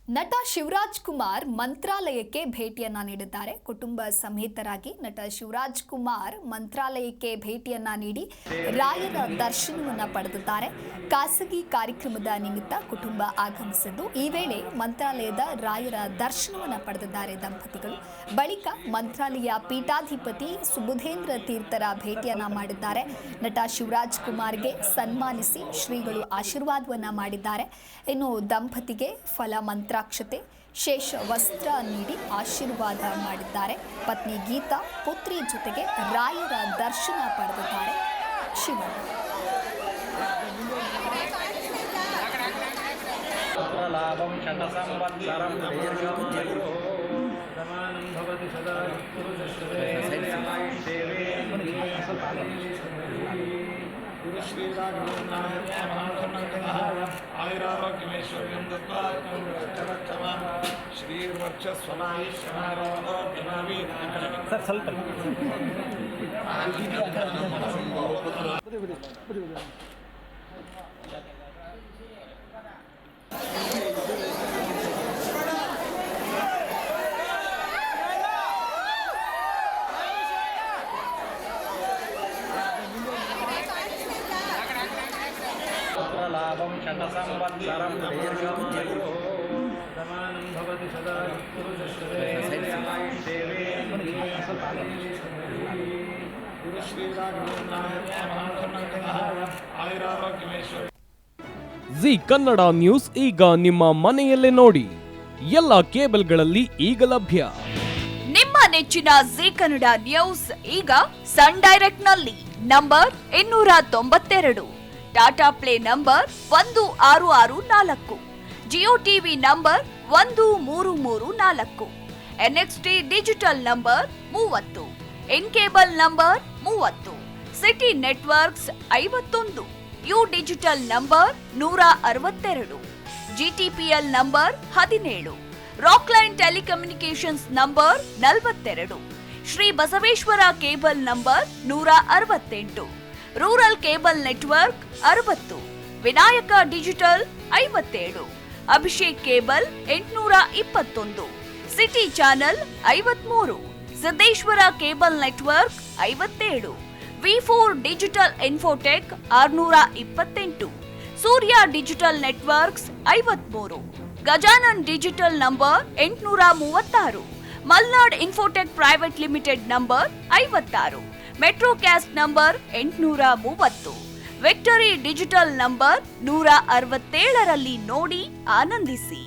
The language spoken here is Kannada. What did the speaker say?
ನಟ ಶಿವರಾಜ್ ಕುಮಾರ್ ಮಂತ್ರಾಲಯಕ್ಕೆ ಭೇಟಿಯನ್ನ ನೀಡಿದ್ದಾರೆ. ಕುಟುಂಬ ಸಮೇತರಾಗಿ ನಟ ಶಿವರಾಜ್ ಕುಮಾರ್ ಮಂತ್ರಾಲಯಕ್ಕೆ ಭೇಟಿಯನ್ನ ನೀಡಿ ರಾಯರ ದರ್ಶನವನ್ನ ಪಡೆದಿದ್ದಾರೆ. ಖಾಸಗಿ ಕಾರ್ಯಕ್ರಮದ ನಿಮಿತ್ತ ಕುಟುಂಬ ಆಗಮಿಸಿದ್ದು ಈ ವೇಳೆ ಮಂತ್ರಾಲಯದ ರಾಯರ ದರ್ಶನವನ್ನ ಪಡೆದಿದ್ದಾರೆ ದಂಪತಿಗಳು. ಬಳಿಕ ಮಂತ್ರಾಲಯ ಪೀಠಾಧಿಪತಿ ಸುಬುಧೇಂದ್ರ ತೀರ್ಥರ ಭೇಟಿಯನ್ನ ಮಾಡಿದ್ದಾರೆ. ನಟ ಶಿವರಾಜ್ ಕುಮಾರ್ಗೆ ಸನ್ಮಾನಿಸಿ ಶ್ರೀಗಳು ಆಶೀರ್ವಾದವನ್ನ ಮಾಡಿದ್ದಾರೆ. ಇನ್ನು ದಂಪತಿಗೆ ಫಲ ಮಂತ್ರಾಕ್ಷತೆ ಶೇಷ ವಸ್ತ್ರ ನೀಡಿ ಆಶೀರ್ವಾದ ಮಾಡಿದ್ದಾರೆ. ಪತ್ನಿ ಗೀತಾ ಪುತ್ರಿ ಜೊತೆಗೆ ರಾಯರ ದರ್ಶನ ಪಡೆದಿದ್ದಾರೆ. ಶಿವಣ್ಣ लाभं शतसंवत्सरं दीर्घमायुः समानं भवति सदा ಜಿ ಕನ್ನಡ ನ್ಯೂಸ್ ಈಗ ನಿಮ್ಮ ಮನೆಯಲ್ಲೇ ನೋಡಿ. ಎಲ್ಲ ಕೇಬಲ್ಗಳಲ್ಲಿ ಈಗ ಲಭ್ಯ. ನಿಮ್ಮ ನೆಚ್ಚಿನ ಜಿ ಕನ್ನಡ ನ್ಯೂಸ್ ಈಗ ಸನ್ ಡೈರೆಕ್ಟ್ ನಲ್ಲಿ number 292, Tata play number 1664, Jio TV number 1334, NXT digital number 30, in cable number 30, city networks 51, U digital number 162, GTPL number 17, Rockline telecommunications number 42, Shri Basaveshwara cable number 168, rural cable network 60, Vinayaka digital 57, Abhishek cable 821, city channel 53, Siddeshwara cable network 57, ವಿ4 digital infotech 628, Surya digital networks 53, Gajanan digital number 836, Malnad infotech private limited number 56, Metrocast number 830, victory digital number 167ರಲ್ಲಿ ನೋಡಿ ಆನಂದಿಸಿ.